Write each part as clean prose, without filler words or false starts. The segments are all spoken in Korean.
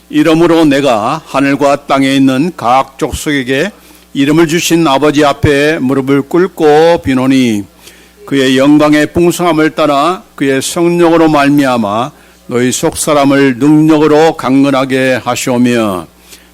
이러므로 내가 하늘과 땅에 있는 각 족속에게 이름을 주신 아버지 앞에 무릎을 꿇고 비노니 그의 영광의 풍성함을 따라 그의 성령으로 말미암아 너희 속사람을 능력으로 강건하게 하시오며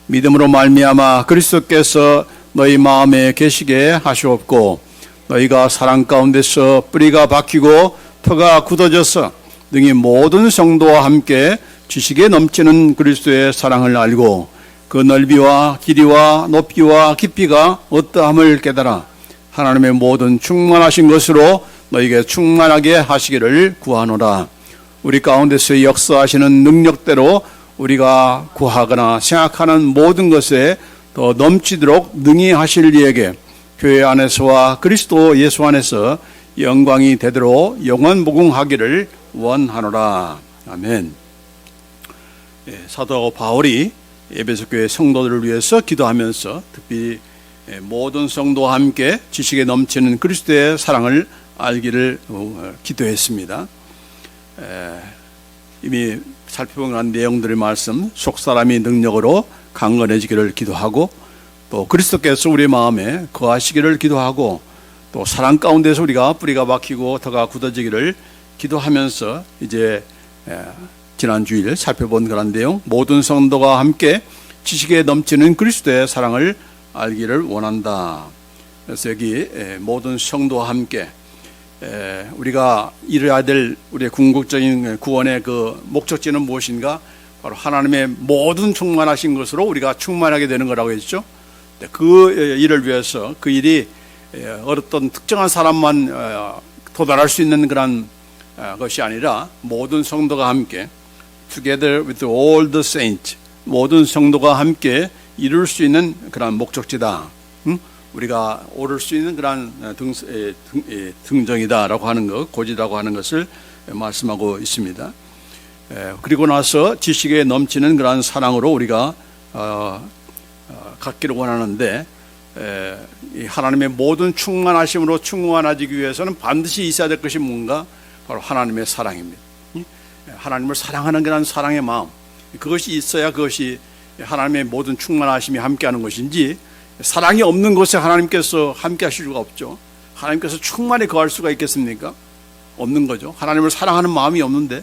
믿음으로 말미암아 그리스도께서 너희 마음에 계시게 하시옵고 너희가 사랑 가운데서 뿌리가 박히고 터가 굳어져서 능히 모든 성도와 함께 지식에 넘치는 그리스도의 사랑을 알고 그 넓이와 길이와 높이와 깊이가 어떠함을 깨달아 하나님의 모든 충만하신 것으로 너희에게 충만하게 하시기를 구하노라. 우리 가운데서 역사하시는 능력대로 우리가 구하거나 생각하는 모든 것에 더 넘치도록 능히 하실 이에게 교회 안에서와 그리스도 예수 안에서 영광이 되도록 영원무궁하기를 원하노라. 아멘. 사도 바울이 에베소 교회 성도들을 위해서 기도하면서 특히 모든 성도와 함께 지식에 넘치는 그리스도의 사랑을 알기를 기도했습니다. 이미 살펴본 내용들의 말씀, 속사람이 능력으로 강건해지기를 기도하고 또 그리스도께서 우리 마음에 거하시기를 기도하고 또 사랑 가운데서 우리가 뿌리가 박히고 터가 굳어지기를 기도하면서 이제 지난 주일 살펴본 그런 내용, 모든 성도가 함께 지식에 넘치는 그리스도의 사랑을 알기를 원한다. 그래서 여기 모든 성도와 함께 우리가 이뤄야 될 우리의 궁극적인 구원의 그 목적지는 무엇인가? 바로 하나님의 모든 충만하신 것으로 우리가 충만하게 되는 거라고 했죠. 그 일을 위해서 그 일이 어떤 특정한 사람만 도달할 수 있는 그런 것이 아니라 모든 성도가 함께 Together with all the saints, 모든 성도가 함께 이룰 수 있는 그런 목적지다. 우리가 오를 수 있는 그런 등정이다라고 하는 것, 고지라고 하는 것을 말씀하고 있습니다. 그리고 나서 지식에 넘치는 그런 사랑으로 우리가 갖기를 원하는데 하나님의 모든 충만하심으로 충만해지기 위해서는 반드시 있어야 될 것이 뭔가? 바로 하나님의 사랑입니다. 하나님을 사랑하는 그런 사랑의 마음, 그것이 있어야 그것이 하나님의 모든 충만하심이 함께하는 것인지 사랑이 없는 곳에 하나님께서 함께하실 수가 없죠. 하나님께서 충만히 거할 수가 있겠습니까? 없는 거죠. 하나님을 사랑하는 마음이 없는데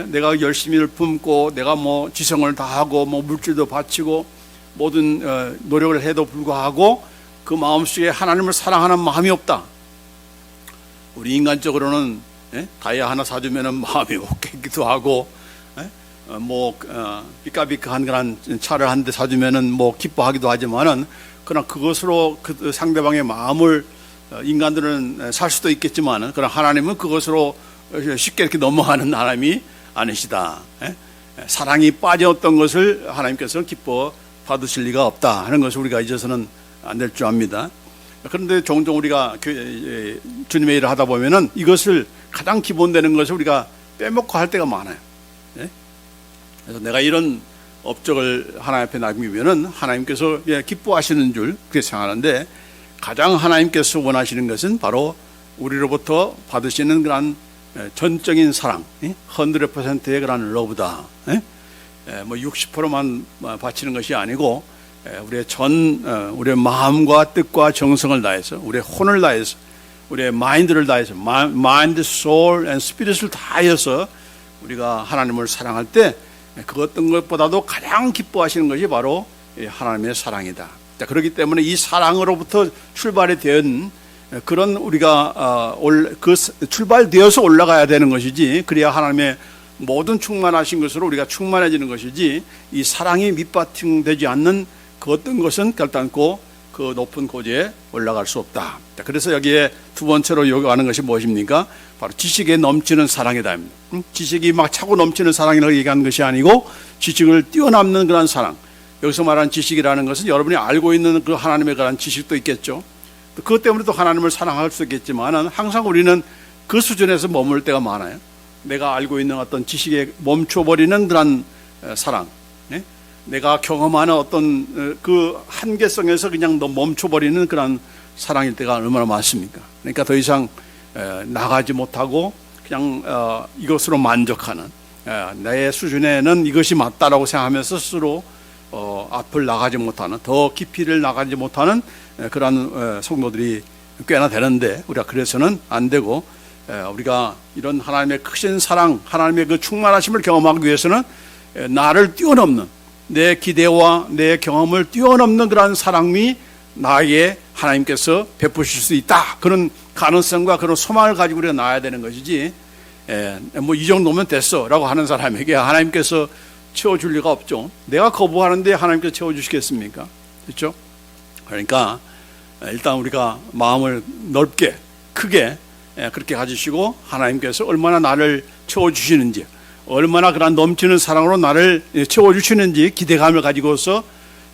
내가 열심히를 품고 내가 뭐 지성을 다하고 뭐 물질도 바치고 모든 노력을 해도 불구하고 그 마음속에 하나님을 사랑하는 마음이 없다. 우리 인간적으로는 다이아 하나 사주면은 마음이 없겠기도 하고 삐까삐까한 그런 차를 한 대 사주면은 뭐 기뻐하기도 하지만은 그러나 그것으로 그 상대방의 마음을 인간들은 살 수도 있겠지만은 그러나 하나님은 그것으로 쉽게 이렇게 넘어가는 하나님이 아니시다. 사랑이 빠졌던 것을 하나님께서는 기뻐 받으실 리가 없다 하는 것을 우리가 잊어서는 안 될 줄 압니다. 그런데 종종 우리가 주님의 일을 하다 보면은 이것을 가장 기본되는 것을 우리가 빼먹고 할 때가 많아요. 그래서 내가 이런 업적을 하나님 앞에 남기면은 하나님께서 기뻐하시는 줄 그렇게 생각하는데 가장 하나님께서 원하시는 것은 바로 우리로부터 받으시는 그런 전적인 사랑, 100%의 그런 러브다. 뭐 60%만 바치는 것이 아니고 우리의 마음과 뜻과 정성을 다해서 우리의 혼을 다해서 우리의 마인드를 다해서 마인드, 소울 앤 스피릿을 다해서 우리가 하나님을 사랑할 때 그 어떤 것보다도 가장 기뻐하시는 것이 바로 하나님의 사랑이다. 그렇기 때문에 이 사랑으로부터 출발이 된 그런 우리가 출발되어서 올라가야 되는 것이지 그래야 하나님의 모든 충만하신 것으로 우리가 충만해지는 것이지 이 사랑이 밑바탕되지 않는 그 어떤 것은 결단코 그 높은 고지에 올라갈 수 없다. 그래서 여기에 두 번째로 요구하는 것이 무엇입니까? 바로 지식에 넘치는 사랑이다. 지식이 막 차고 넘치는 사랑이라고 얘기하는 것이 아니고 지식을 뛰어넘는 그런 사랑. 여기서 말하는 지식이라는 것은 여러분이 알고 있는 그 하나님의 그런 지식도 있겠죠. 그것 때문에 또 하나님을 사랑할 수 있겠지만 항상 우리는 그 수준에서 머물 때가 많아요. 내가 알고 있는 어떤 지식에 멈춰버리는 그런 사랑. 내가 경험하는 어떤 그 한계성에서 그냥 멈춰버리는 그런 사랑일 때가 얼마나 많습니까? 그러니까 더 이상 나가지 못하고 그냥 이것으로 만족하는 내 수준에는 이것이 맞다라고 생각하면서 스스로 앞을 나가지 못하는, 더 깊이를 나가지 못하는 그러한 성도들이 꽤나 되는데, 우리가 그래서는 안 되고, 우리가 이런 하나님의 크신 사랑, 하나님의 그 충만하심을 경험하기 위해서는 나를 뛰어넘는, 내 기대와 내 경험을 뛰어넘는 그러한 사랑이 나에게 하나님께서 베푸실 수 있다, 그런 가능성과 그런 소망을 가지고 우리가 나아야 되는 것이지, 뭐 이 정도면 됐어 라고 하는 사람에게 하나님께서 채워줄 리가 없죠. 내가 거부하는데 하나님께서 채워주시겠습니까? 그렇죠? 그러니까 일단 우리가 마음을 넓게, 크게 그렇게 가지시고, 하나님께서 얼마나 나를 채워주시는지, 얼마나 그런 넘치는 사랑으로 나를 채워주시는지 기대감을 가지고서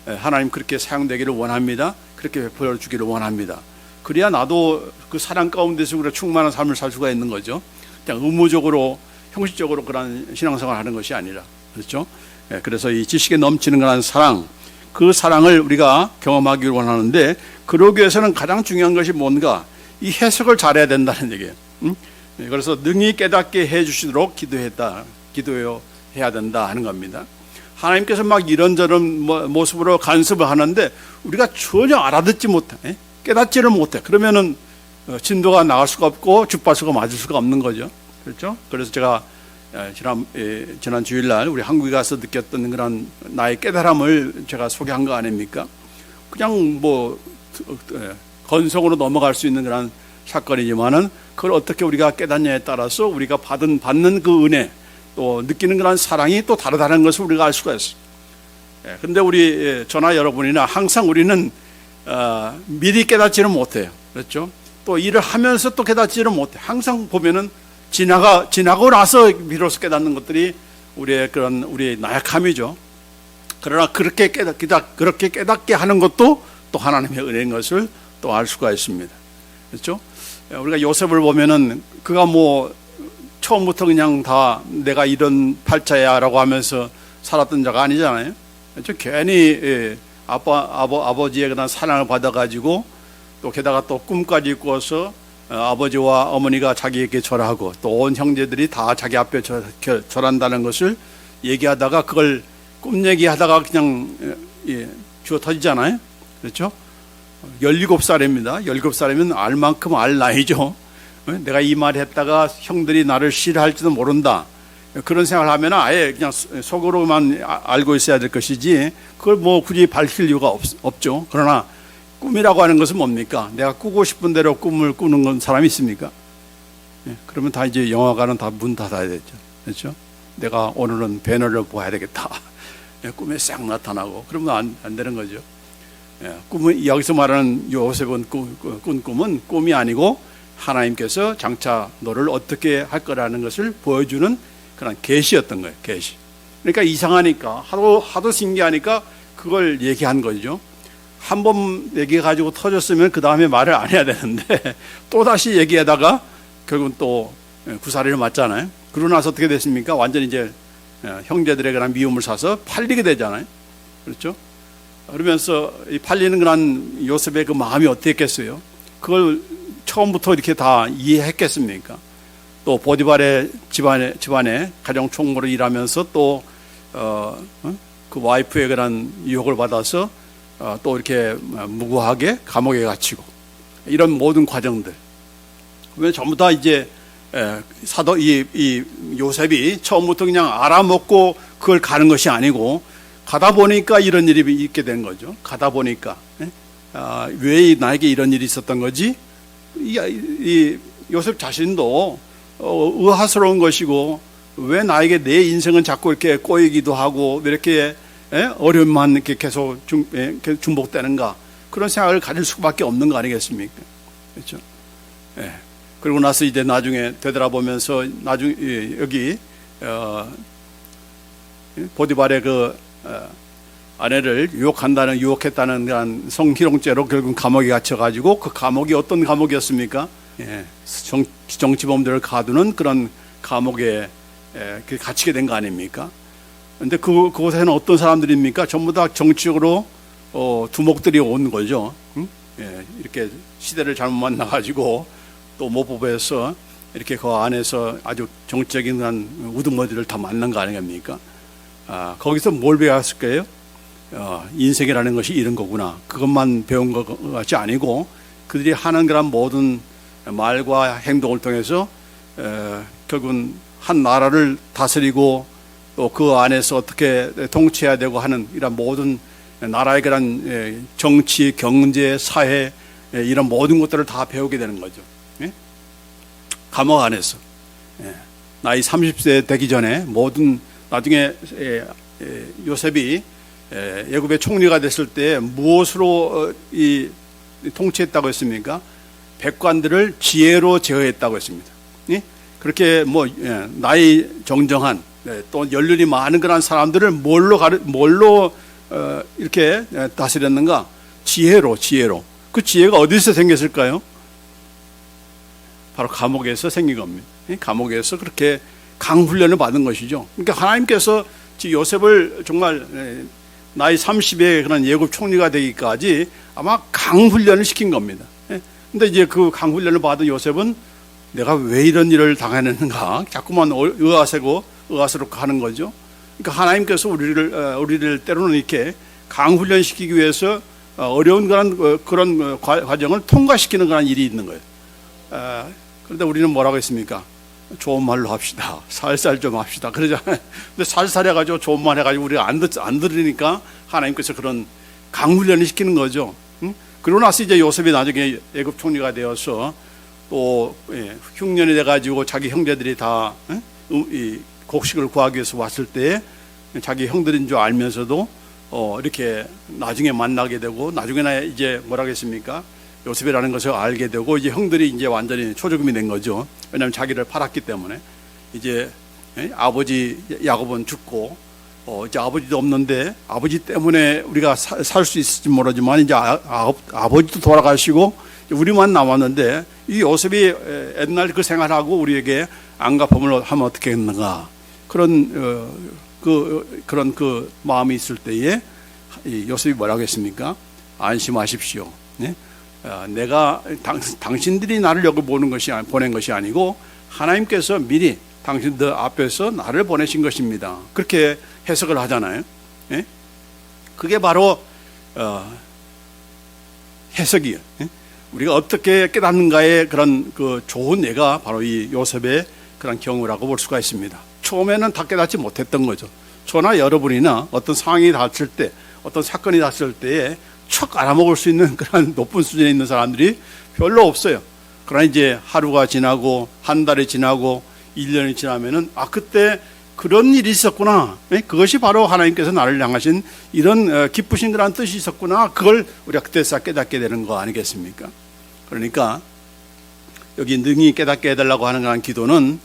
하나님 그렇게 사용되기를 원합니다. 그렇게 베풀어 주기를 원합니다. 그래야 나도 그 사랑 가운데서 우리가 충만한 삶을 살 수가 있는 거죠. 그냥 의무적으로, 형식적으로 그런 신앙생활을 하는 것이 아니라. 그렇죠? 그래서 이 지식에 넘치는 그런 사랑, 그 사랑을 우리가 경험하기를 원하는데, 그러기 위해서는 가장 중요한 것이 뭔가, 이 해석을 잘해야 된다는 얘기예요. 그래서 능히 깨닫게 해주시도록 기도해야 된다 하는 겁니다. 하나님께서 막 이런저런 모습으로 간섭을 하는데 우리가 전혀 알아듣지 못해, 깨닫지를 못해. 그러면은 진도가 나갈 수가 없고 주파수가 맞을 수가 없는 거죠. 그렇죠? 그래서 제가 지난 주일날 우리 한국에 가서 느꼈던 그런 나의 깨달음을 제가 소개한 거 아닙니까? 그냥 뭐 건성으로 넘어갈 수 있는 그런 사건이지만은, 그걸 어떻게 우리가 깨닫냐에 따라서 우리가 받는 그 은혜, 또 느끼는 그런 사랑이 또 다르다는 것을 우리가 알 수가 있어요. 그런데 우리 저나 여러분이나 항상 우리는 미리 깨닫지는 못해요. 그렇죠? 또 일을 하면서 또 깨닫지를 못해. 항상 보면은 지나고 나서 비로소 깨닫는 것들이 우리의 나약함이죠. 그러나 그렇게 깨닫게 하는 것도 또 하나님의 은혜인 것을 또 알 수가 있습니다. 그렇죠? 우리가 요셉을 보면은 그가 뭐 처음부터 그냥 다 내가 이런 팔자야라고 하면서 살았던 자가 아니잖아요. 그렇죠? 괜히 아버지의 그런 사랑을 받아가지고, 또 게다가 또 꿈까지 꾸어서 아버지와 어머니가 자기에게 절하고 또 온 형제들이 다 자기 앞에 절한다는 것을 얘기하다가 그걸 꿈 얘기하다가 그냥 주워 터지잖아요. 그렇죠? 17살입니다. 17살이면 알 만큼 알 나이죠. 내가 이 말 했다가 형들이 나를 싫어할지도 모른다, 그런 생각을 하면 아예 그냥 속으로만 알고 있어야 될 것이지, 그걸 뭐 굳이 밝힐 이유가 없죠. 그러나 꿈이라고 하는 것은 뭡니까? 내가 꾸고 싶은 대로 꿈을 꾸는 건 사람이 있습니까? 그러면 다 이제 영화관은 다 문 닫아야 되죠. 그렇죠? 내가 오늘은 배너를 봐야 되겠다, 꿈에 싹 나타나고, 그러면 안 되는 거죠. 꿈은, 여기서 말하는 요셉은 꾼 꿈은 꿈이 아니고 하나님께서 장차 너를 어떻게 할 거라는 것을 보여주는 그런 계시였던 거예요. 계시. 그러니까 이상하니까, 하도 신기하니까 그걸 얘기한 거죠. 한 번 얘기해가지고 터졌으면 그 다음에 말을 안 해야 되는데 또 다시 얘기하다가 결국은 또 구사리를 맞잖아요. 그러고 나서 어떻게 됐습니까? 완전히 이제 형제들의 그런 미움을 사서 팔리게 되잖아요. 그렇죠? 그러면서 이 팔리는 그런 요셉의 그 마음이 어땠겠어요? 그걸 처음부터 이렇게 다 이해했겠습니까? 또 보디발의 집안에 가정 총무로 일하면서 또 그 와이프의 그런 유혹을 받아서 또 이렇게 무고하게 감옥에 갇히고, 이런 모든 과정들, 그러면 전부 다 이제 이 요셉이 처음부터 그냥 알아먹고 그걸 가는 것이 아니고, 가다 보니까 이런 일이 있게 된 거죠. 가다 보니까 왜 나에게 이런 일이 있었던 거지? 이 요셉 자신도 의아스러운 것이고, 왜 나에게 내 인생은 자꾸 이렇게 꼬이기도 하고 왜 이렇게 어려움만 이렇게 계속 중복되는가, 그런 생각을 가질 수밖에 없는 거 아니겠습니까? 그렇죠? 그리고 나서 이제 나중에 되돌아보면서 여기 보디발의 그 아내를 유혹했다는 그런 성희롱죄로 결국 감옥에 갇혀가지고, 그 감옥이 어떤 감옥이었습니까? 정치범들을 가두는 그런 감옥에 갇히게 된 거 아닙니까? 근데 그곳에는 어떤 사람들입니까? 전부 다 정치적으로 두목들이 온 거죠. 이렇게 시대를 잘못 만나가지고 또 모법에서 이렇게 그 안에서 아주 정적인 한 우두머리를 다 만난 거 아니겠습니까? 거기서 뭘 배웠을 거예요? 인생이라는 것이 이런 거구나. 그것만 배운 것 같이 아니고 그들이 하는 그런 모든 말과 행동을 통해서 결국은 한 나라를 다스리고 또 그 안에서 어떻게 통치해야 되고 하는 이런 모든 나라의 그런 정치, 경제, 사회 이런 모든 것들을 다 배우게 되는 거죠. 감옥 안에서 나이 30세 되기 전에 모든 나중에 요셉이 애굽의 총리가 됐을 때 무엇으로 이 통치했다고 했습니까? 백관들을 지혜로 제어했다고 했습니다. 그렇게 나이 정정한 또 연륜이 많은 그런 사람들을 뭘로 이렇게 다스렸는가? 지혜로. 그 지혜가 어디서 생겼을까요? 바로 감옥에서 생긴 겁니다. 감옥에서 그렇게 강훈련을 받은 것이죠. 그러니까 하나님께서 요셉을 정말 나이 30에 그런 예굽 총리가 되기까지 아마 강훈련을 시킨 겁니다. 근데 이제 그 강훈련을 받은 요셉은 내가 왜 이런 일을 당하는가 자꾸만 의아스럽고 하는 거죠. 그러니까 하나님께서 우리를 때로는 이렇게 강훈련시키기 위해서 어려운 그런 과정을 통과시키는 그런 일이 있는 거예요. 그런데 우리는 뭐라고 했습니까? 좋은 말로 합시다. 살살 좀 합시다. 그러잖아요. 근데 살살 해가지고 좋은 말 해가지고 우리가 안 들으니까 하나님께서 그런 강훈련을 시키는 거죠. 그러고 나서 이제 요셉이 나중에 애굽 총리가 되어서 또 흉년이 돼가지고 자기 형제들이 다 곡식을 구하기 위해서 왔을 때 자기 형들인 줄 알면서도 이렇게 나중에 만나게 되고 나중에는 이제 뭐라고 했습니까? 요셉이라는 것을 알게 되고 이제 형들이 이제 완전히 초조금이 된 거죠. 왜냐하면 자기를 팔았기 때문에 이제 아버지 야곱은 죽고 이제 아버지도 없는데 아버지 때문에 우리가 살 수 있을지 모르지만 이제 아버지도 돌아가시고 우리만 남았는데 이 요셉이 옛날 그 생활하고 우리에게 안갚음을 하면 어떻게 했는가 그런 그 마음이 있을 때에 요셉이 뭐라고 했습니까? 안심하십시오. 네? 내가 당신들이 나를 여기 보낸 것이 아니고 하나님께서 미리 당신들 앞에서 나를 보내신 것입니다. 그렇게 해석을 하잖아요. 예? 그게 바로 해석이에요. 예? 우리가 어떻게 깨닫는가의 그런 그 좋은 예가 바로 이 요셉의 그런 경우라고 볼 수가 있습니다. 처음에는 다 깨닫지 못했던 거죠. 저나 여러분이나 어떤 상황이 닥칠 때, 어떤 사건이 닥칠 때에 척 알아먹을 수 있는 그런 높은 수준에 있는 사람들이 별로 없어요. 그러나 이제 하루가 지나고 한 달이 지나고 1년이 지나면은 그때 그런 일이 있었구나. 그것이 바로 하나님께서 나를 향하신 이런 기쁘신 그런 뜻이 있었구나. 그걸 우리가 그때서 깨닫게 되는 거 아니겠습니까? 그러니까 여기 능히 깨닫게 해달라고 하는 그런 기도는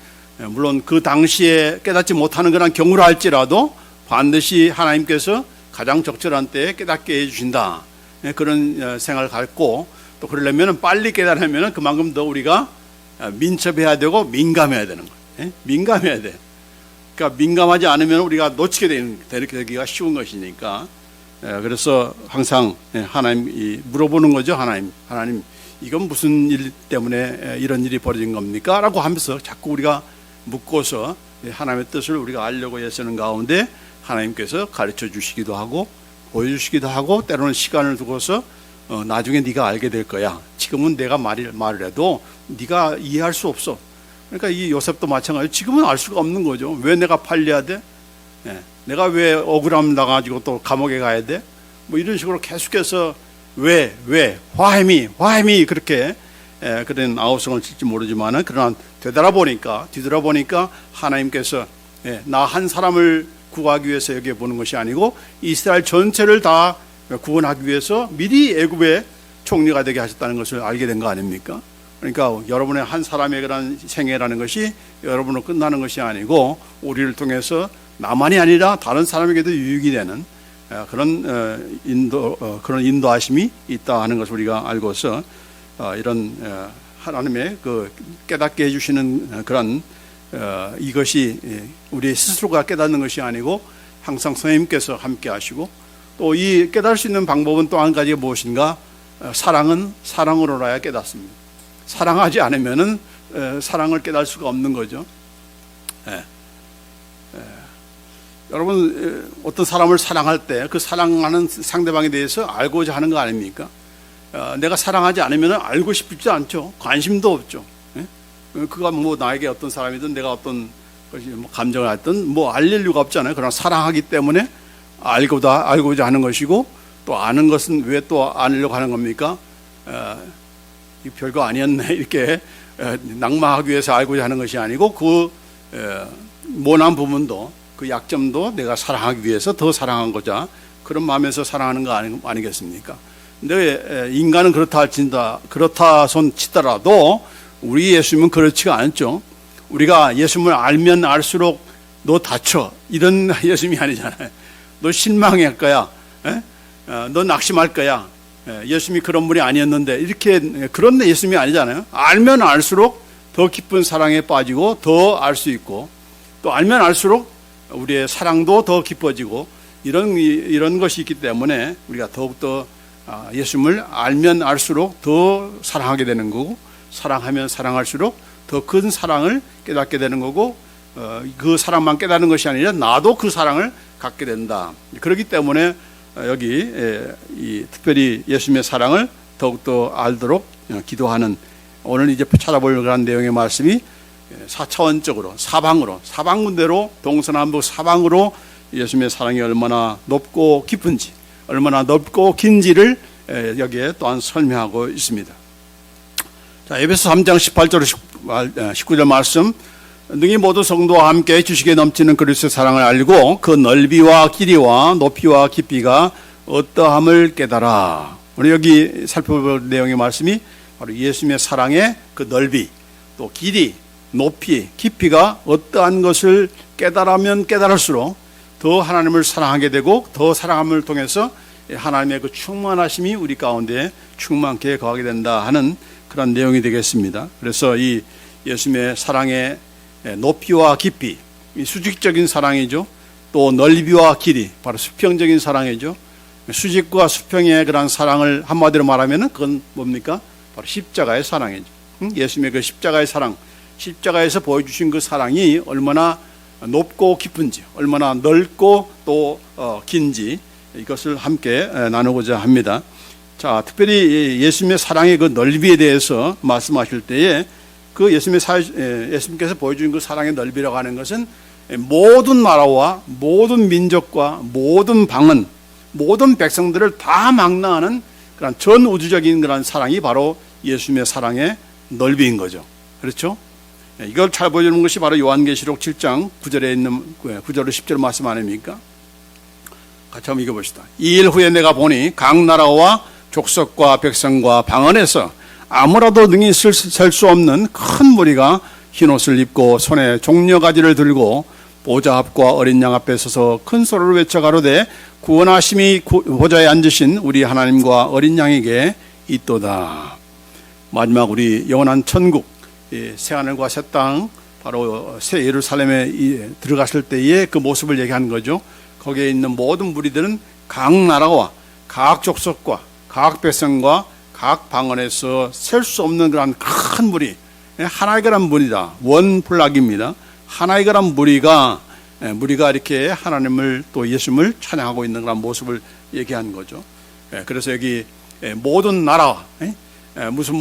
물론 그 당시에 깨닫지 못하는 그런 경우라 할지라도 반드시 하나님께서 가장 적절한 때에 깨닫게 해주신다. 그런 생각을 갖고 또 그러려면 빨리 깨달으면 그만큼 더 우리가 민첩해야 되고 민감해야 되는 거예요. 민감해야 돼. 그러니까 민감하지 않으면 우리가 놓치게 되기가 쉬운 것이니까 그래서 항상 하나님 물어보는 거죠. 하나님 이건 무슨 일 때문에 이런 일이 벌어진 겁니까? 라고 하면서 자꾸 우리가 묻고서 하나님의 뜻을 우리가 알려고 애쓰는 가운데 하나님께서 가르쳐 주시기도 하고 보여주시기도 하고 때로는 시간을 두고서 나중에 네가 알게 될 거야. 지금은 내가 말을 해도 네가 이해할 수 없어. 그러니까 이 요셉도 마찬가지로 지금은 알 수가 없는 거죠. 왜 내가 팔려야 돼? 내가 왜 억울함 나가지고 또 감옥에 가야 돼? 뭐 이런 식으로 계속해서 왜 화해미 그렇게 그런 아우성을 칠지 모르지만은 그러나 뒤돌아보니까 하나님께서 나 한 사람을 구하기 위해서 여기에 보는 것이 아니고 이스라엘 전체를 다 구원하기 위해서 미리 애굽의 총리가 되게 하셨다는 것을 알게 된 거 아닙니까? 그러니까 여러분의 한 사람의 그런 생애라는 것이 여러분으로 끝나는 것이 아니고 우리를 통해서 나만이 아니라 다른 사람에게도 유익이 되는 그런 인도하심이 있다 하는 것을 우리가 알고서 이런 하나님의 그 깨닫게 해주시는 그런 이것이 우리 스스로가 깨닫는 것이 아니고 항상 선생님께서 함께 하시고 또 이 깨달을 수 있는 방법은 또 한 가지가 무엇인가? 사랑은 사랑으로라야 깨닫습니다. 사랑하지 않으면은 사랑을 깨달을 수가 없는 거죠. 여러분, 어떤 사람을 사랑할 때 그 사랑하는 상대방에 대해서 알고자 하는 거 아닙니까? 내가 사랑하지 않으면 알고 싶지 않죠. 관심도 없죠. 그가 뭐 나에게 어떤 사람이든 내가 어떤 것이 뭐 감정을 하든 뭐 알릴 이유가 없잖아요. 그러나 사랑하기 때문에 알고자 하는 것이고, 또 아는 것은 왜 또 알려고 하는 겁니까? 별거 아니었네 이렇게 낙마하기 위해서 알고자 하는 것이 아니고, 그 모난 부분도 그 약점도 내가 사랑하기 위해서 더 사랑하고자 그런 마음에서 사랑하는 거 아니겠습니까? 근데 인간은 그렇다 손 치더라도 우리 예수님은 그렇지가 않죠. 우리가 예수님을 알면 알수록 너 다쳐 이런 예수님이 아니잖아요. 너 실망할 거야. 너 낙심할 거야. 예수님이 그런 분이 아니었는데 이렇게 그런 예수님이 아니잖아요. 알면 알수록 더 깊은 사랑에 빠지고 더 알 수 있고, 또 알면 알수록 우리의 사랑도 더 깊어지고 이런 것이 있기 때문에 우리가 더욱더 예수님을 알면 알수록 더 사랑하게 되는 거고, 사랑하면 사랑할수록 더 큰 사랑을 깨닫게 되는 거고, 그 사랑만 깨닫는 것이 아니라 나도 그 사랑을 갖게 된다. 그렇기 때문에 여기 특별히 예수님의 사랑을 더욱더 알도록 기도하는, 오늘 이제 찾아볼 그런 내용의 말씀이 4차원적으로 사방군대로 동서남북 사방으로 예수님의 사랑이 얼마나 높고 깊은지, 얼마나 넓고 긴지를 여기에 또한 설명하고 있습니다. 자, 에베소 3장 18절 19절 말씀, 능히 모두 성도와 함께 지식에 넘치는 그리스도의 사랑을 알고 그 넓이와 길이와 높이와 깊이가 어떠함을 깨달아. 오늘 여기 살펴볼 내용의 말씀이 바로 예수님의 사랑의 그 넓이, 또 길이, 높이, 깊이가 어떠한 것을 깨달으면 깨달을수록 더 하나님을 사랑하게 되고, 더 사랑함을 통해서 하나님의 그 충만하심이 우리 가운데 충만케 거하게 된다 하는 그런 내용이 되겠습니다. 그래서 이 예수님의 사랑의 높이와 깊이, 수직적인 사랑이죠. 또 넓이와 길이, 바로 수평적인 사랑이죠. 수직과 수평의 그런 사랑을 한마디로 말하면 그건 뭡니까? 바로 십자가의 사랑이죠. 예수님의 그 십자가의 사랑, 십자가에서 보여주신 그 사랑이 얼마나 높고 깊은지, 얼마나 넓고 또 긴지, 이것을 함께 나누고자 합니다. 자, 특별히 예수님의 사랑의 그 넓이에 대해서 말씀하실 때에 그 예수님께서 보여준 그 사랑의 넓이라고 하는 것은 모든 나라와 모든 민족과 모든 방언, 모든 백성들을 다 망라하는 그런 전 우주적인 그런 사랑이 바로 예수님의 사랑의 넓이인 거죠. 그렇죠? 이걸 잘 보여주는 것이 바로 요한계시록 7장 9절에 있는 9절로 10절 말씀 아닙니까? 같이 한번 읽어봅시다. 이 일 후에 내가 보니 각 나라와 족속과 백성과 방언에서 아무라도 능히 설 수 없는 큰 무리가 흰옷을 입고 손에 종려가지를 들고 보좌 앞과 어린 양 앞에 서서 큰 소리로 외쳐 가로되 구원하심이 보좌에 앉으신 우리 하나님과 어린 양에게 있도다. 마지막 우리 영원한 천국, 새하늘과 새 땅, 바로 새 예루살렘에 들어갔을 때의 그 모습을 얘기하는 거죠. 거기에 있는 모든 무리들은 각 나라와 각 족속과 각 백성과 각 방언에서 셀 수 없는 그런 큰 무리, 하나의 그런 무리다. 원플락입니다. 하나의 그런 무리가 이렇게 하나님을 또 예수님을 찬양하고 있는 그런 모습을 얘기하는 거죠. 그래서 여기 모든 나라, 무슨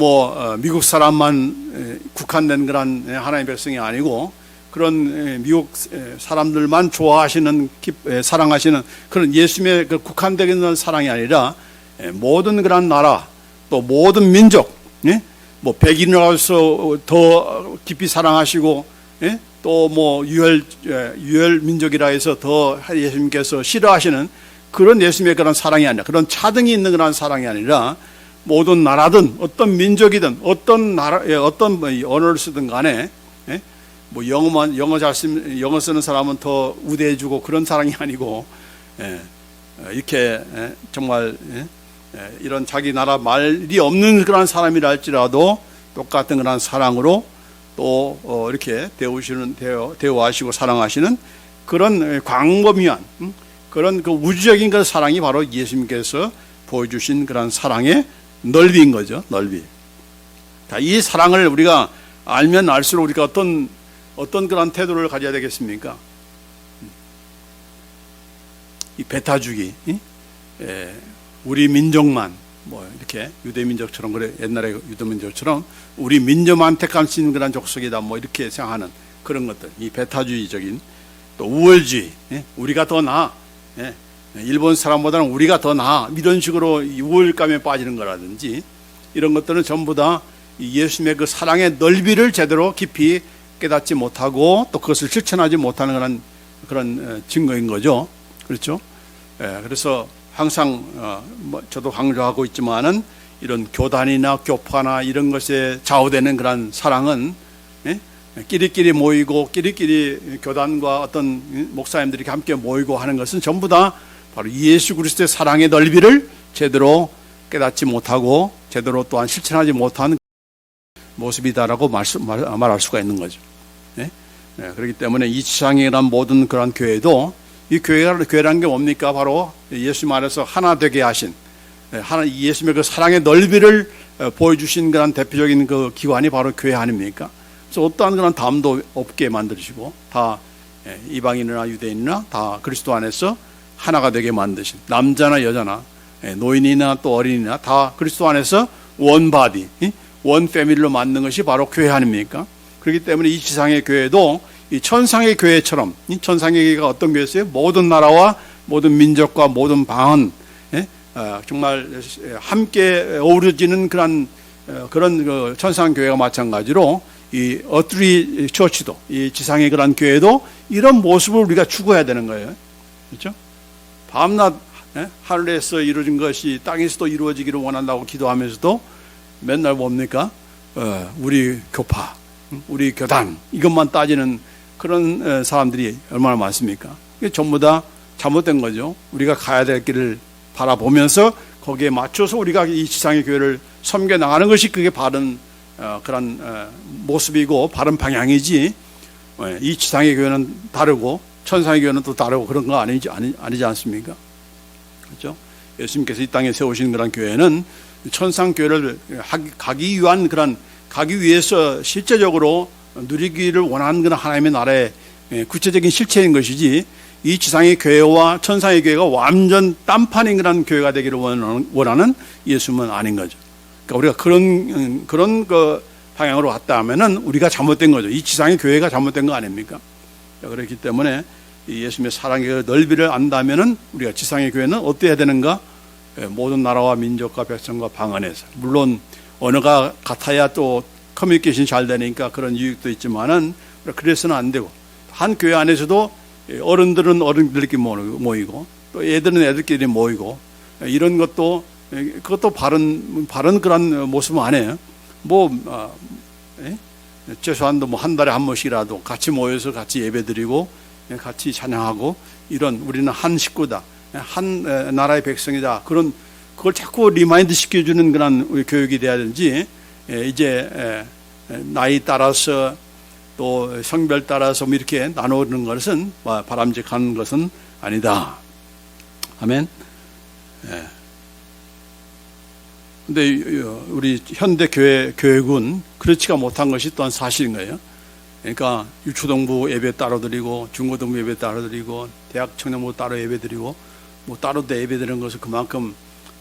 미국 사람만 국한된 그런 하나님의 백성이 아니고, 그런 미국 사람들만 좋아하시는 사랑하시는 그런 예수님의 그 국한되는 사랑이 아니라 모든 그런 나라, 또 모든 민족, 백인으로서 더 깊이 사랑하시고, 또 유혈 민족이라 해서 더 예수님께서 싫어하시는 그런 예수님의 그런 사랑이 아니라, 그런 차등이 있는 그런 사랑이 아니라, 모든 나라든 어떤 민족이든 어떤 어떤 언어를 쓰든 간에 영어 쓰는 사람은 더 우대해주고 그런 사랑이 아니고, 이렇게 정말 이런 자기 나라 말이 없는 그런 사람이라 할지라도 똑같은 그런 사랑으로 또 이렇게 대우하시고 사랑하시는 그런 광범위한 그런 그 우주적인 그 사랑이 바로 예수님께서 보여주신 그런 사랑의 넓이인 거죠. 넓이. 자, 이 사랑을 우리가 알면 알수록 우리가 어떤 그런 태도를 가져야 되겠습니까? 이 배타주기, 우리 민족만 뭐 이렇게 유대민족처럼, 그래 옛날에 유대민족처럼 우리 민족만 택할 수 있는 그런 족속이다 뭐 이렇게 생각하는 그런 것들, 이 배타주의적인, 또 우월주의, 우리가 더 나아, 일본 사람보다는 우리가 더 나아, 이런 식으로 우월감에 빠지는 거라든지, 이런 것들은 전부 다 예수님의 그 사랑의 넓이를 제대로 깊이 깨닫지 못하고 또 그것을 실천하지 못하는 그런 증거인 거죠. 그렇죠? 그래서 항상 저도 강조하고 있지만은 이런 교단이나 교파나 이런 것에 좌우되는 그런 사랑은 끼리끼리 모이고 끼리끼리 교단과 어떤 목사님들이 함께 모이고 하는 것은 전부 다 바로 예수 그리스도의 사랑의 넓이를 제대로 깨닫지 못하고 제대로 또한 실천하지 못하는 모습이다라고 말할 수가 있는 거죠. 그렇기 때문에 이 지상에 일어난 모든 그런 교회도, 이 교회라는 게 뭡니까? 바로 예수님 안에서 하나 되게 하신, 예수님의 그 사랑의 넓이를 보여주신 그런 대표적인 그 기관이 바로 교회 아닙니까? 그래서 어떠한 그런 담도 없게 만드시고, 다 이방인이나 유대인이나 다 그리스도 안에서 하나가 되게 만드신, 남자나 여자나 노인이나 또 어린이나 다 그리스도 안에서 원 바디, 원 패밀리로 만든 것이 바로 교회 아닙니까? 그렇기 때문에 이 지상의 교회도 이 천상의 교회처럼, 이 천상의 교회가 어떤 교회였어요? 모든 나라와 모든 민족과 모든 방언, 정말 함께 어우러지는 그런 그 천상 교회가 마찬가지로 이 어트리 처치도, 이 지상의 그런 교회도 이런 모습을 우리가 추구해야 되는 거예요. 그렇죠? 밤낮 하늘에서 이루어진 것이 땅에서도 이루어지기를 원한다고 기도하면서도 맨날 뭡니까? 우리 교파, 우리 교단, 이것만 따지는 그런 사람들이 얼마나 많습니까? 이게 전부 다 잘못된 거죠. 우리가 가야 될 길을 바라보면서 거기에 맞춰서 우리가 이 지상의 교회를 섬겨 나가는 것이 그게 바른 그런 모습이고 바른 방향이지, 이 지상의 교회는 다르고 천상의 교회는 또 다르고 그런 거 아니지 않습니까? 그렇죠? 예수님께서 이 땅에 세우신 그런 교회는 천상 교회를 가기 위해서 실제적으로 누리기를 원하는 그런 하나님의 나라의 구체적인 실체인 것이지, 이 지상의 교회와 천상의 교회가 완전 딴판인 그런 교회가 되기를 원하는 예수님은 아닌 거죠. 그러니까 우리가 그런 그 방향으로 왔다 하면은 우리가 잘못된 거죠. 이 지상의 교회가 잘못된 거 아닙니까? 그렇기 때문에 예수님의 사랑의 넓이를 안다면은 우리가 지상의 교회는 어때야 되는가? 모든 나라와 민족과 백성과 방언에서, 물론 언어가 같아야 또 커뮤니케이션이 잘 되니까 그런 유익도 있지만은 그래서는 안 되고, 한 교회 안에서도 어른들은 어른들끼리 모이고 또 애들은 애들끼리 모이고, 이런 것도 그것도 바른 그런 모습은 아니에요. 최소한 한 달에 한 번씩이라도 같이 모여서 같이 예배드리고 같이 찬양하고, 이런 우리는 한 식구다, 한 나라의 백성이다, 그걸 자꾸 리마인드 시켜주는 그런 우리 교육이 돼야 되는지, 이제 나이 따라서 또 성별 따라서 이렇게 나누는 것은 바람직한 것은 아니다. 아멘. 근데 우리 현대 교육은 그렇지가 못한 것이 또한 사실인 거예요. 그러니까 유초등부 예배 따로 드리고, 중고등부 예배 따로 드리고, 대학 청년부 따로 예배 드리고, 뭐 따로 예배 드리는 것은 그만큼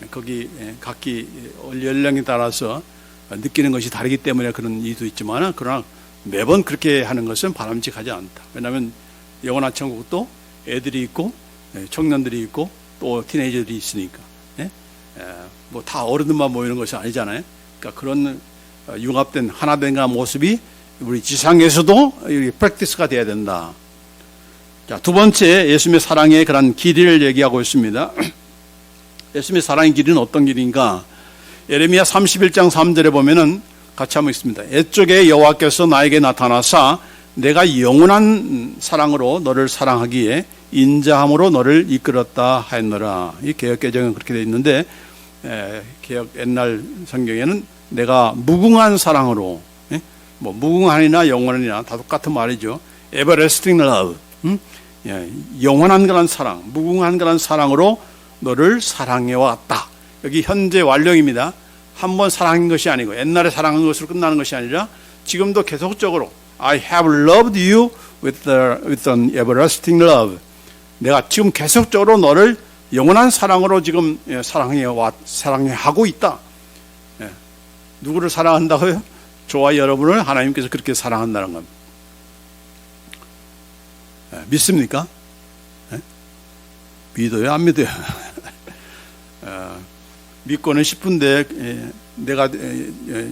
거기 각기 연령에 따라서 느끼는 것이 다르기 때문에 그런 이유도 있지만, 그러나 매번 그렇게 하는 것은 바람직하지 않다. 왜냐하면 영원한 천국도 애들이 있고 청년들이 있고 또 티네이저들이 있으니까, 뭐 다 어른들만 모이는 것이 아니잖아요. 그러니까 그런 융합된 하나된 모습이 우리 지상에서도 프랙티스가 돼야 된다. 자, 두 번째, 예수님의 사랑의 그런 길이를 얘기하고 있습니다. 예수님의 사랑의 길이는 어떤 길인가? 예레미야 31장 3절에 보면은 같이 한번 읽습니다. 옛적에 여호와께서 나에게 나타나사 내가 영원한 사랑으로 너를 사랑하기에 인자함으로 너를 이끌었다 하였노라. 이 개역개정은 그렇게 되어 있는데, 개역 옛날 성경에는 내가 무궁한 사랑으로, 뭐 무궁한이나 영원이나 다 똑같은 말이죠. everlasting love, 영원한 그런 사랑, 무궁한 그런 사랑으로 너를 사랑해왔다. 여기 현재 완료입니다. 한 번 사랑한 것이 아니고 옛날에 사랑한 것으로 끝나는 것이 아니라 지금도 계속적으로 I have loved you with an everlasting love. 내가 지금 계속적으로 너를 영원한 사랑으로 지금 사랑하고 있다. 누구를 사랑한다고요? 저와 여러분을 하나님께서 그렇게 사랑한다는 겁니다. 믿습니까? 믿어요? 안 믿어요? 믿고는 싶은데 내가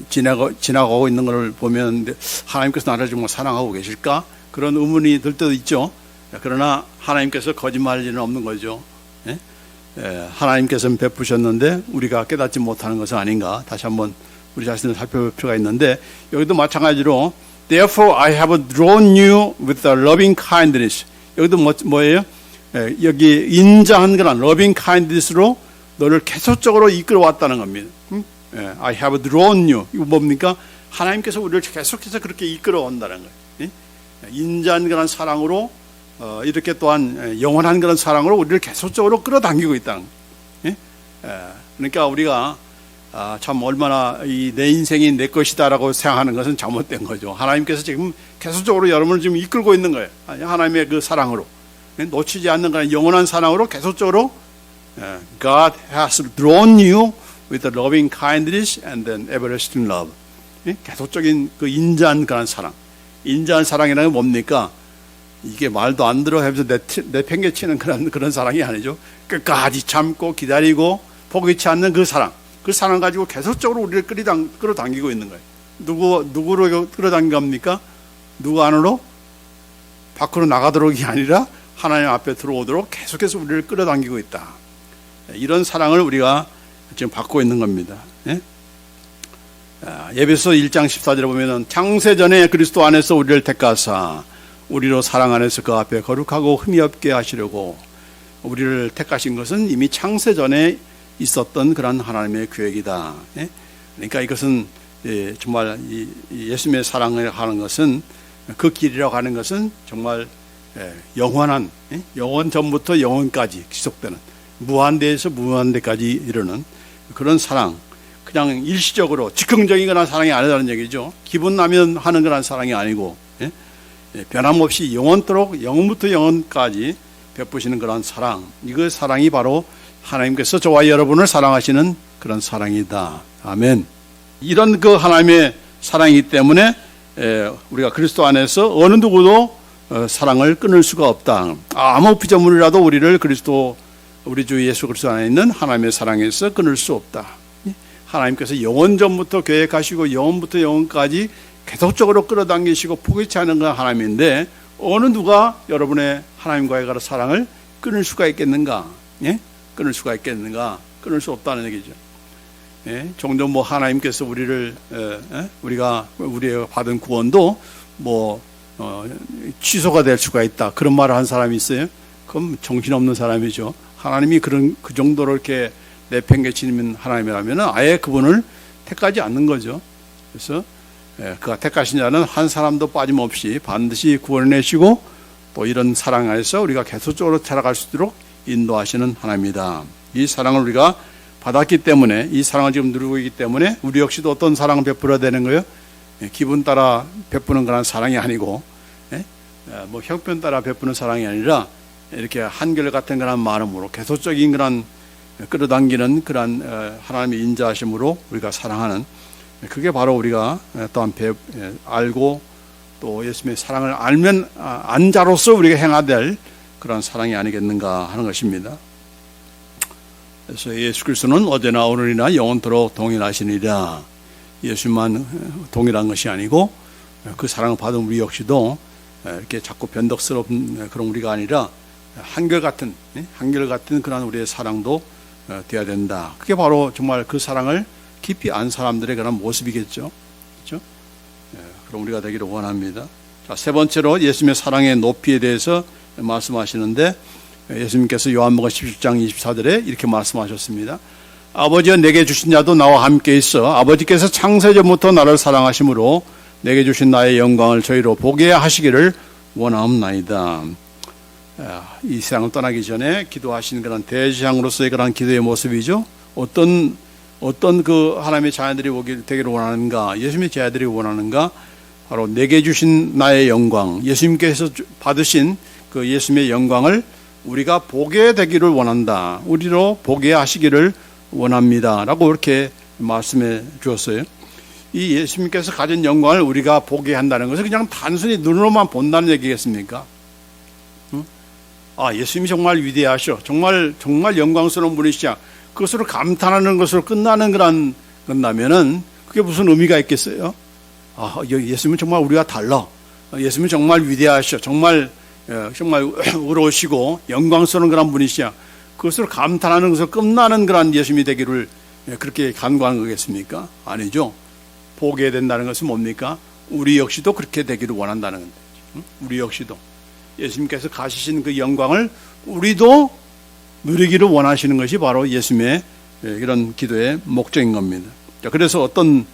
지나가고 있는 것을 보면 하나님께서 나를 정말 사랑하고 계실까? 그런 의문이 들 때도 있죠. 그러나 하나님께서 거짓말할 일은 없는 거죠. 하나님께서는 베푸셨는데 우리가 깨닫지 못하는 것은 아닌가? 다시 한번 우리 자신을 살펴볼 필요가 있는데 여기도 마찬가지로 Therefore I have drawn you with a loving kindness. 여기도 뭐예요? 여기 인자한 그런 loving kindness로 너를 계속적으로 이끌어왔다는 겁니다. I have drawn you. 이거 뭡니까? 하나님께서 우리를 계속해서 그렇게 이끌어온다는 거예요. 인자한 그런 사랑으로 이렇게 또한 영원한 그런 사랑으로 우리를 계속적으로 끌어당기고 있다는 거예요. 그러니까 우리가 참 얼마나 내 인생이 내 것이다라고 생각하는 것은 잘못된 거죠. 하나님께서 지금 계속적으로 여러분을 지금 이끌고 있는 거예요. 하나님의 그 사랑으로 놓치지 않는 그런 영원한 사랑으로 계속적으로 God has drawn you with a loving kindness and an everlasting love. 계속적인 그 인자한 그런 사랑. 인자한 사랑이라는 게 뭡니까? 이게 말도 안 들어 하면서 내팽개치는 그런 사랑이 아니죠. 끝까지 참고 기다리고 포기치 않는 그 사랑. 그 사랑 가지고 계속적으로 우리를 끌어당기고 있는 거예요. 누구로 끌어당깁니까? 누구 안으로? 밖으로 나가도록이 아니라 하나님 앞에 들어오도록 계속해서 우리를 끌어당기고 있다. 이런 사랑을 우리가 지금 받고 있는 겁니다. 에베소 1장 14절에 보면은 창세전에 그리스도 안에서 우리를 택하사 우리로 사랑 안에서 그 앞에 거룩하고 흠이 없게 하시려고 우리를 택하신 것은 이미 창세전에 있었던 그런 하나님의 계획이다. 그러니까 이것은 정말 예수님의 사랑을 하는 것은 그 길이라고 하는 것은 정말 영원한 영원 전부터 영원까지 지속되는 무한대에서 무한대까지 이르는 그런 사랑, 그냥 일시적으로 즉흥적인 그런 사랑이 아니라는 얘기죠. 기분 나면 하는 그런 사랑이 아니고 변함없이 영원토록 영원부터 영원까지 베푸시는 그런 사랑, 이그 사랑이 바로 하나님께서 저와 여러분을 사랑하시는 그런 사랑이다. 아멘. 이런 그 하나님의 사랑이기 때문에 우리가 그리스도 안에서 어느 누구도 사랑을 끊을 수가 없다. 아무 피조물이라도 우리를 우리 주 예수 그리스도 안에 있는 하나님의 사랑에서 끊을 수 없다. 하나님께서 영원 전부터 계획하시고 영원부터 영원까지 계속적으로 끌어당기시고 포기치 않은 건 하나님인데 어느 누가 여러분의 하나님과의 그런 사랑을 끊을 수가 있겠는가? 끊을 수가 있겠는가? 끊을 수 없다는 얘기죠. 종종 하나님께서 우리가 받은 구원도 취소가 될 수가 있다. 그런 말을 한 사람이 있어요. 그럼 정신없는 사람이죠. 하나님이 그 정도로 이렇게 내팽개치는 하나님이라면 아예 그분을 택하지 않는 거죠. 그래서 그가 택하신 자는 한 사람도 빠짐없이 반드시 구원해내시고 또 이런 사랑 안에서 우리가 계속적으로 살아갈 수 있도록 인도하시는 하나님이다. 이 사랑을 우리가 받았기 때문에 이 사랑을 지금 누리고 있기 때문에 우리 역시도 어떤 사랑을 베풀어야 되는 거예요? 기분 따라 베푸는 그런 사랑이 아니고 형편 따라 베푸는 사랑이 아니라 이렇게 한결같은 그런 마음으로 계속적인 그런 끌어당기는 그런 하나님의 인자하심으로 우리가 사랑하는, 그게 바로 우리가 또한 알고 또 예수님의 사랑을 알면 안자로서 우리가 행해야 될 그런 사랑이 아니겠는가 하는 것입니다. 그래서 예수 그리스도는 어제나 오늘이나 영원토록 동일하시니라. 예수만 동일한 것이 아니고 그 사랑을 받은 우리 역시도 이렇게 자꾸 변덕스러운 그런 우리가 아니라 한결같은 그런 우리의 사랑도 되어야 된다. 그게 바로 정말 그 사랑을 깊이 안 사람들의 그런 모습이겠죠. 그렇죠? 그럼 우리가 되기를 원합니다. 자, 세 번째로 예수님의 사랑의 높이에 대해서 말씀하시는데 예수님께서 요한복음 17장 24절에 이렇게 말씀하셨습니다. 아버지가 내게 주신 자도 나와 함께 있어 아버지께서 창세전부터 나를 사랑하심으로 내게 주신 나의 영광을 저희로 보게 하시기를 원하옵나이다. 이 세상을 떠나기 전에 기도하신 그런 대지향으로서의 그런 기도의 모습이죠. 어떤 그 하나님의 자녀들이 되기를 원하는가, 예수님의 자녀들이 원하는가, 바로 내게 주신 나의 영광, 예수님께서 받으신 그 예수님의 영광을 우리가 보게 되기를 원한다. 우리로 보게 하시기를 원합니다. 라고 이렇게 말씀해 주었어요. 이 예수님께서 가진 영광을 우리가 보게 한다는 것은 그냥 단순히 눈으로만 본다는 얘기겠습니까? 아, 예수님이 정말 위대하셔. 정말 영광스러운 분이시야. 그것으로 감탄하는 것으로 끝나면은 그게 무슨 의미가 있겠어요? 아, 예수님은 정말 우리가 달라. 예수님은 정말 위대하셔. 정말 의로우시고 영광스러운 그런 분이시야. 그것으로 감탄하는 것으로 끝나는 그런 예수님이 되기를 그렇게 간구하는 거겠습니까? 아니죠. 보게 된다는 것은 뭡니까? 우리 역시도 그렇게 되기를 원한다는 건데. 우리 역시도 예수님께서 가지신 그 영광을 우리도 누리기를 원하시는 것이 바로 예수님의 이런 기도의 목적인 겁니다. 그래서 어떤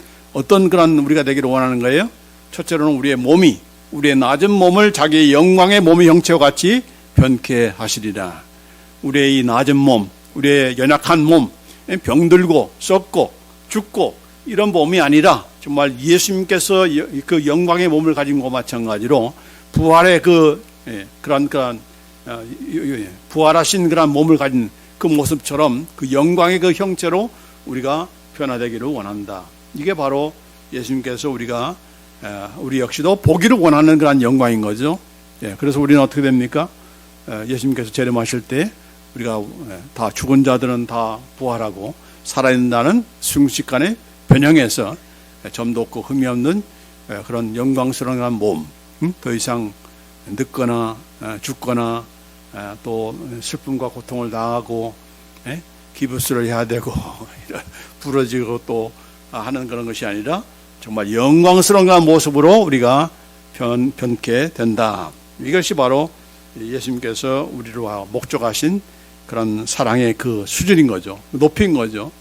그런 우리가 되기를 원하는 거예요? 첫째로는 우리의 낮은 몸을 자기의 영광의 몸의 형체와 같이 변케 하시리라. 우리의 이 낮은 몸, 우리의 연약한 몸, 병들고 썩고 죽고 이런 몸이 아니라 정말 예수님께서 그 영광의 몸을 가진 것과 마찬가지로 부활의 그런 부활하신 그런 몸을 가진 그 모습처럼 그 영광의 그 형체로 우리가 변화되기를 원한다. 이게 바로 예수님께서 우리 역시도 보기를 원하는 그런 영광인 거죠. 그래서 우리는 어떻게 됩니까? 예수님께서 재림하실 때 우리가 다 죽은 자들은 다 부활하고 살아있는 순식간에 변형해서 점도 없고 흠이 없는 그런 영광스러운 몸, 더 이상 늙거나 죽거나 또 슬픔과 고통을 당하고 기부스를 해야 되고 부러지고 또 하는 그런 것이 아니라 정말 영광스러운 그런 모습으로 우리가 변케 된다. 이것이 바로 예수님께서 우리로 목적하신 그런 사랑의 그 수준인 거죠. 높인 거죠.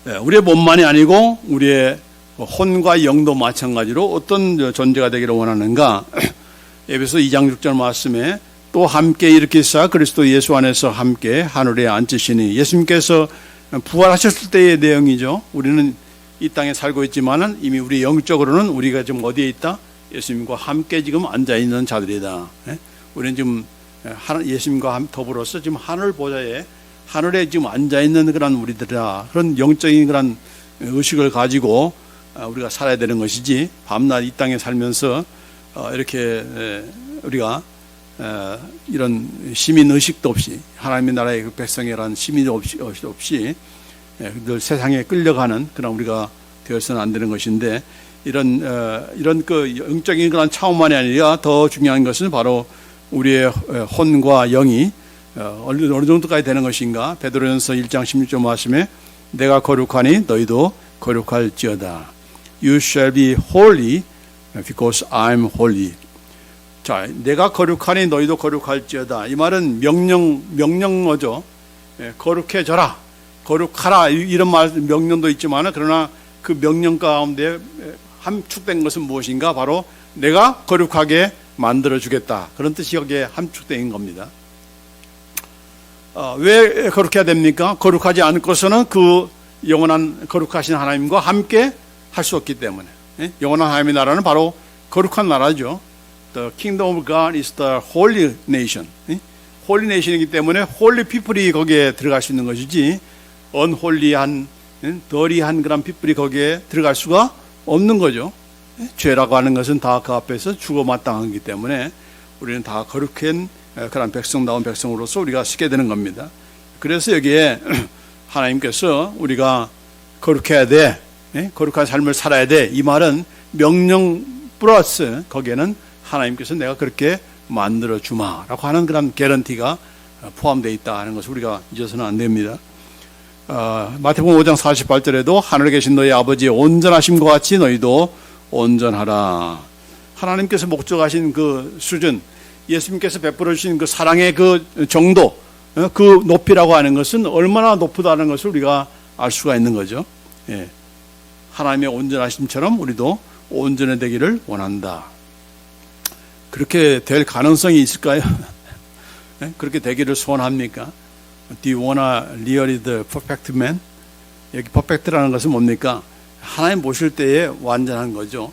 우리의 몸만이 아니고 우리의 혼과 영도 마찬가지로 어떤 존재가 되기를 원하는가? 에베소 2장 6절 말씀에 또 함께 일으키사 그리스도 예수 안에서 함께 하늘에 앉으시니, 예수님께서 부활하셨을 때의 내용이죠. 우리는 이 땅에 살고 있지만은 이미 우리 영적으로는 우리가 지금 어디에 있다? 예수님과 함께 지금 앉아 있는 자들이다. 우리는 지금 예수님과 더불어서 지금 하늘에 지금 앉아 있는 그런 우리들이다. 그런 영적인 그런 의식을 가지고 우리가 살아야 되는 것이지, 밤낮 이 땅에 살면서 이렇게 우리가 이런 시민 의식도 없이 하나님의 나라의 그 백성이라는 시민 없이 늘 세상에 끌려가는 그런 우리가 되어서는 안 되는 것인데, 이런 그 영적인 그런 차원만이 아니라 더 중요한 것은 바로 우리의 혼과 영이 어느 정도까지 되는 것인가. 베드로전서 1장 16절 말씀에 내가 거룩하니 너희도 거룩할지어다. You shall be holy because I am holy. 자, 내가 거룩하니 너희도 거룩할지어다. 이 말은 명령어죠. 거룩해져라, 거룩하라, 이런 명령도 있지만, 그러나 그 명령 가운데 함축된 것은 무엇인가? 바로 내가 거룩하게 만들어주겠다, 그런 뜻이 여기에 함축된 겁니다. 왜 거룩해야 됩니까? 거룩하지 않고서는 그 영원한 거룩하신 하나님과 함께 할 수 없기 때문에. 영원한 하나님의 나라는 바로 거룩한 나라죠. The kingdom of God is the holy nation. holy nation이기 때문에 holy people이 거기에 들어갈 수 있는 것이지, unholy한, 더리한 그런 people이 거기에 들어갈 수가 없는 거죠. 죄라고 하는 것은 다 그 앞에서 죽어 마땅하기 때문에 우리는 다 거룩한 그런 백성다운 백성으로서 우리가 서게 되는 겁니다. 그래서 여기에 하나님께서 우리가 거룩해야 돼, 거룩한 삶을 살아야 돼, 이 말은 명령 플러스 거기에는 하나님께서 내가 그렇게 만들어 주마라고 하는 그런 개런티가 포함되어 있다 하는 것을 우리가 잊어서는 안 됩니다. 마태복음 5장 48절에도 하늘에 계신 너희 아버지의 온전하심과 같이 너희도 온전하라. 하나님께서 목적하신 그 수준, 예수님께서 베풀어 주신 그 사랑의 그 정도, 그 높이라고 하는 것은 얼마나 높다는 것을 우리가 알 수가 있는 거죠. 하나님의 온전하심처럼 우리도 온전해지기를 원한다. 그렇게 될 가능성이 있을까요? 그렇게 되기를 소원합니까? Do you wanna really the perfect man? 여기 perfect라는 것은 뭡니까? 하나님 보실 때에 완전한 거죠.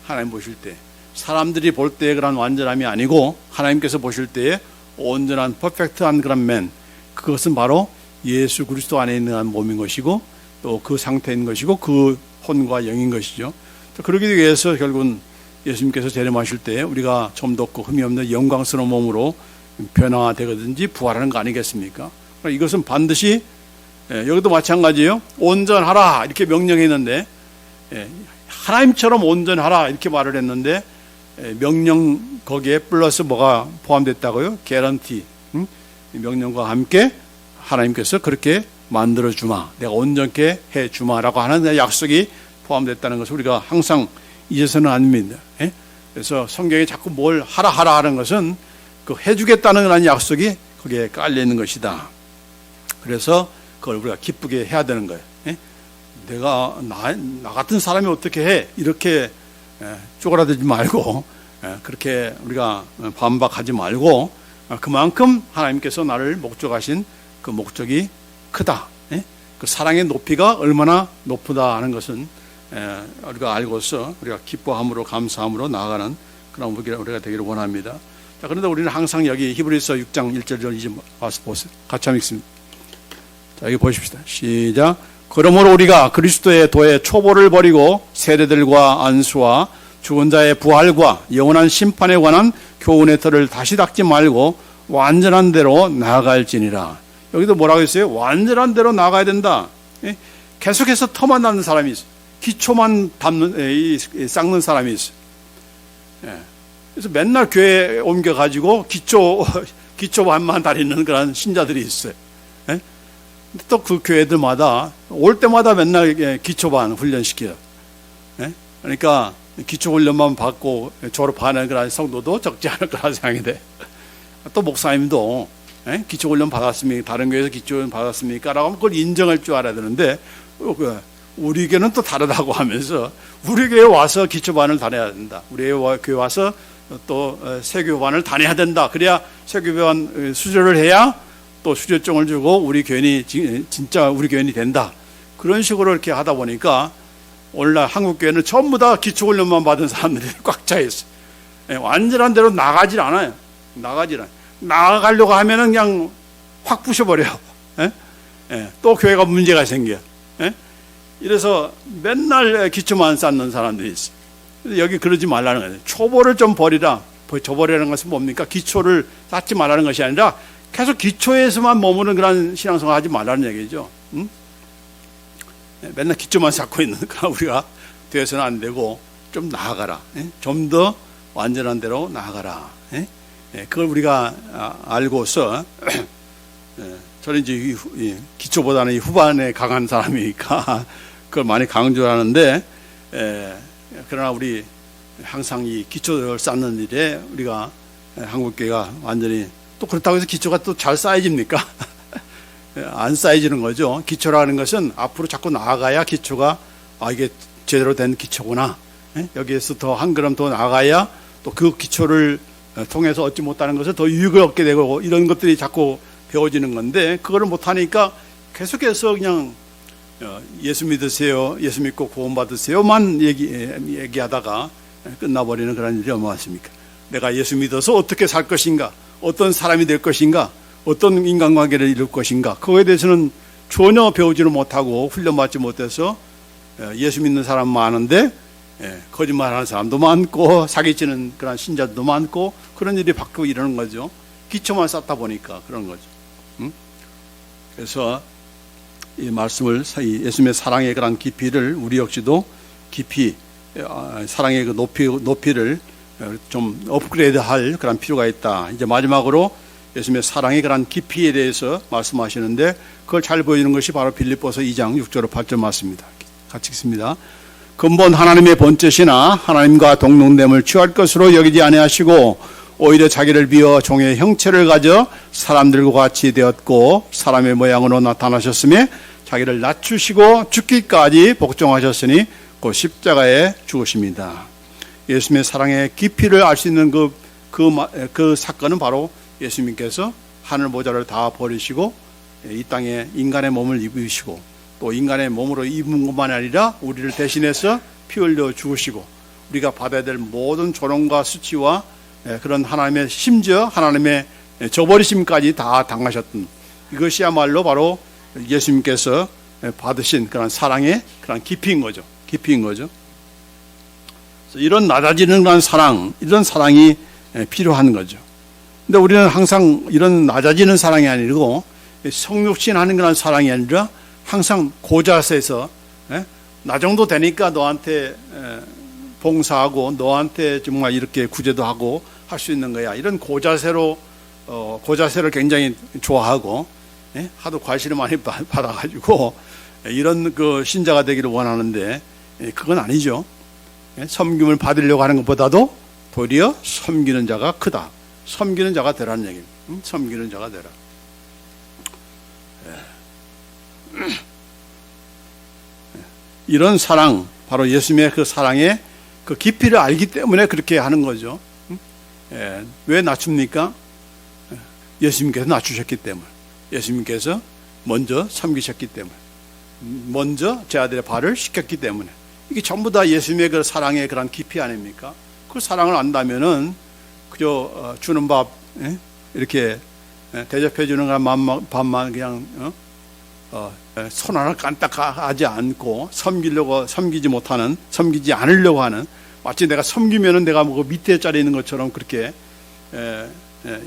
하나님 보실 때 사람들이 볼 때의 그런 완전함이 아니고 하나님께서 보실 때의 온전한 퍼펙트한 그런 맨, 그것은 바로 예수 그리스도 안에 있는 몸인 것이고 또 그 상태인 것이고 그 혼과 영인 것이죠. 그러기 위해서 결국은 예수님께서 재림하실 때 우리가 점도 없고 흠이 없는 영광스러운 몸으로 변화되거든지 부활하는 거 아니겠습니까? 이것은 반드시 여기도 마찬가지예요. 온전하라 이렇게 명령했는데 하나님처럼 온전하라 이렇게 말을 했는데 명령 거기에 플러스 뭐가 포함됐다고요? 개런티. 명령과 함께 하나님께서 그렇게 만들어주마, 내가 온전케 해주마라고 하는 약속이 포함됐다는 것을 우리가 항상 잊어서는 안 됩니다. 그래서 성경에 자꾸 뭘 하라 하는 것은 그 해주겠다는 그런 약속이 거기에 깔려 있는 것이다. 그래서 그걸 우리가 기쁘게 해야 되는 거예요. 내가 나 같은 사람이 어떻게 해? 이렇게 쪼그라들지 말고 그렇게 우리가 반박하지 말고 그만큼 하나님께서 나를 목적하신 그 목적이 크다. 그 사랑의 높이가 얼마나 높다 하는 것은 우리가 알고서 우리가 기뻐함으로 감사함으로 나아가는 그런 우리가 되기를 원합니다. 자, 그런데 우리는 항상 여기 히브리서 6장 1절 이제 와서 보세요. 같이 한번 읽습니다. 자, 여기 보십시다. 시작. 그러므로 우리가 그리스도의 도의 초보를 버리고 세례들과 안수와 죽은 자의 부활과 영원한 심판에 관한 교훈의 틀을 다시 닦지 말고 완전한 대로 나아갈지니라. 여기도 뭐라고 했어요? 완전한 대로 나아가야 된다. 계속해서 터만 닿는 사람이 있어요. 기초만 쌓는 사람이 있어요. 그래서 맨날 교회 옮겨가지고 기초반만 다니는 그런 신자들이 있어요. 또 그 교회들마다 올 때마다 맨날 기초반 훈련시켜요. 그러니까 기초훈련만 받고 졸업하는 그런 성도도 적지 않을 거라 생각이 돼. 또 목사님도 기초훈련 받았습니까? 다른 교회에서 기초훈련 받았습니까? 라고 하면 그걸 인정할 줄 알아야 되는데 우리 교회는 또 다르다고 하면서 우리 교회에 와서 기초반을 다녀야 된다. 우리 교회 와서 또 세교반을 다녀야 된다. 그래야 세교반 수료를 해야 또 수료증을 주고 우리 교인이 진짜 우리 교인이 된다. 그런 식으로 이렇게 하다 보니까 오늘날 한국 교회는 전부 다 기초훈련만 받은 사람들이 꽉 차 있어요. 완전한 대로 나가질 않아요. 나가려고 하면은 그냥 확 부셔버려요. 또 교회가 문제가 생겨요. 이래서 맨날 기초만 쌓는 사람들이 있어요. 여기 그러지 말라는 거예요. 초보를 좀 버리라. 저버리라는 것은 뭡니까? 기초를 쌓지 말라는 것이 아니라 계속 기초에서만 머무는 그런 신앙생활 하지 말라는 얘기죠. 맨날 기초만 쌓고 있는 그런 우리가 되어서는 안 되고 좀 나아가라. 좀 더 완전한 대로 나아가라. 그걸 우리가 알고서 저는 이제 기초보다는 후반에 강한 사람이니까 그걸 많이 강조하는데 그러나 우리 항상 이 기초를 쌓는 일에 우리가 한국교회가 완전히 또 그렇다고 해서 기초가 또 잘 쌓여집니까? 안 쌓여지는 거죠. 기초라는 것은 앞으로 자꾸 나아가야 기초가 이게 제대로 된 기초구나. 여기에서 더 한 걸음 더 나아가야 또 그 기초를 통해서 얻지 못하는 것을 더 유익을 얻게 되고 이런 것들이 자꾸 배워지는 건데 그거를 못하니까 계속해서 그냥 예수 믿으세요, 예수 믿고 구원 받으세요만 얘기하다가 끝나버리는 그런 일이 없습니까? 내가 예수 믿어서 어떻게 살 것인가, 어떤 사람이 될 것인가, 어떤 인간관계를 이룰 것인가, 그거에 대해서는 전혀 배우지를 못하고 훈련받지 못해서 예수 믿는 사람 많은데 거짓말하는 사람도 많고 사기치는 그런 신자들도 많고 그런 일이 바뀌고 이러는 거죠. 기초만 쌓다 보니까 그런 거죠. 그래서 이 말씀을 예수님의 사랑의 그런 깊이를 우리 역시도 깊이 사랑의 그 높이를 좀 업그레이드할 그런 필요가 있다. 이제 마지막으로 예수님의 사랑의 그런 깊이에 대해서 말씀하시는데 그걸 잘 보이는 것이 바로 빌립보서 2장 6절로 8절 맞습니다. 같이 읽습니다. 근본 하나님의 본뜻이나 하나님과 동등됨을 취할 것으로 여기지 아니하시고 오히려 자기를 비워 종의 형체를 가져 사람들과 같이 되었고 사람의 모양으로 나타나셨으며 자기를 낮추시고 죽기까지 복종하셨으니 곧 십자가에 죽으십니다. 예수님의 사랑의 깊이를 알 수 있는 그 사건은 바로 예수님께서 하늘 모자를 다 버리시고 이 땅에 인간의 몸을 입으시고 또 인간의 몸으로 입은 것만 아니라 우리를 대신해서 피 흘려 죽으시고 우리가 받아야 될 모든 조롱과 수치와 그런 하나님의, 심지어 하나님의 저버리심까지 다 당하셨던, 이것이야말로 바로 예수님께서 받으신 그런 사랑의 그런 깊이인 거죠. 깊이인 거죠. 이런 낮아지는 그런 사랑, 이런 사랑이 필요한 거죠. 근데 우리는 항상 이런 낮아지는 사랑이 아니고 성육신하는 그런 사랑이 아니라 항상 고자세에서 나 정도 되니까 너한테 봉사하고 너한테 정말 이렇게 구제도 하고 할 수 있는 거야. 이런 고자세로 고자세를 굉장히 좋아하고 하도 과실을 많이 받아가지고 이런 그 신자가 되기를 원하는데 그건 아니죠. 섬김을 받으려고 하는 것보다도 도리어 섬기는 자가 크다. 섬기는 자가 되라는 얘기입니다. 섬기는 자가 되라. 이런 사랑, 바로 예수님의 그 사랑의 그 깊이를 알기 때문에 그렇게 하는 거죠. 왜 낮춥니까? 예수님께서 낮추셨기 때문에, 예수님께서 먼저 섬기셨기 때문에, 먼저 제 아들의 발을 씻겼기 때문에, 이게 전부 다 예수님의 그 사랑의 그런 깊이 아닙니까? 그 사랑을 안다면은 그저 주는 밥 이렇게 대접해 주는 밥만 그냥 손 하나 까딱하지 않고 섬기지 않으려고 하는, 마치 내가 섬기면은 내가 뭐 밑에 자리에 있는 것처럼 그렇게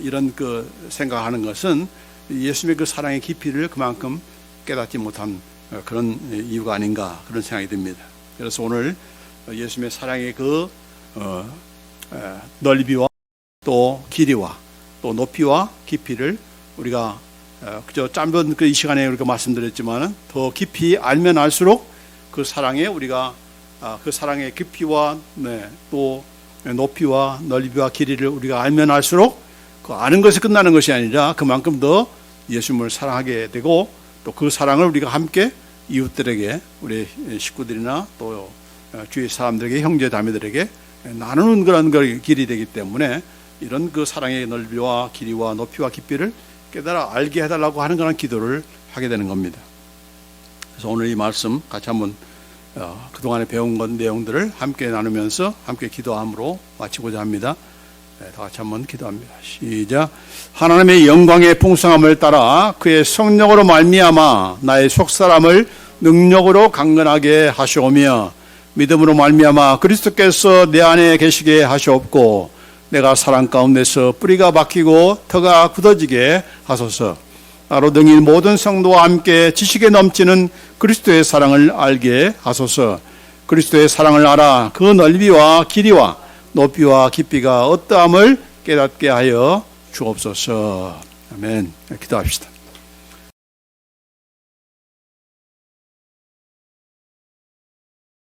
이런 그 생각하는 것은 예수님의 그 사랑의 깊이를 그만큼 깨닫지 못한 그런 이유가 아닌가, 그런 생각이 듭니다. 그래서 오늘 예수님의 사랑의 그 넓이와 또 길이와 또 높이와 깊이를 우리가 그저 짧은 그 이 시간에 우리가 말씀드렸지만은 더 깊이 알면 알수록 그 사랑에 우리가 그 사랑의 깊이와 또 높이와 넓이와 길이를 우리가 알면 알수록 그 아는 것이 끝나는 것이 아니라 그만큼 더 예수님을 사랑하게 되고, 또 그 사랑을 우리가 함께 이웃들에게, 우리 식구들이나 또 주위 사람들에게, 형제 자매들에게 나누는 그런 길이 되기 때문에 이런 그 사랑의 넓이와 길이와 높이와 깊이를 깨달아 알게 해달라고 하는 그런 기도를 하게 되는 겁니다. 그래서 오늘 이 말씀 같이 한번 그동안에 배운 것 내용들을 함께 나누면서 함께 기도함으로 마치고자 합니다. 다 같이 한번 기도합니다. 시작. 하나님의 영광의 풍성함을 따라 그의 성령으로 말미암아 나의 속사람을 능력으로 강건하게 하시오며, 믿음으로 말미암아 그리스도께서 내 안에 계시게 하시옵고, 내가 사랑 가운데서 뿌리가 박히고 터가 굳어지게 하소서. 나로 등일 모든 성도와 함께 지식에 넘치는 그리스도의 사랑을 알게 하소서. 그리스도의 사랑을 알아 그 넓이와 길이와 높이와 깊이가 어떠함을 깨닫게 하여 주옵소서. 아멘. 기도합시다.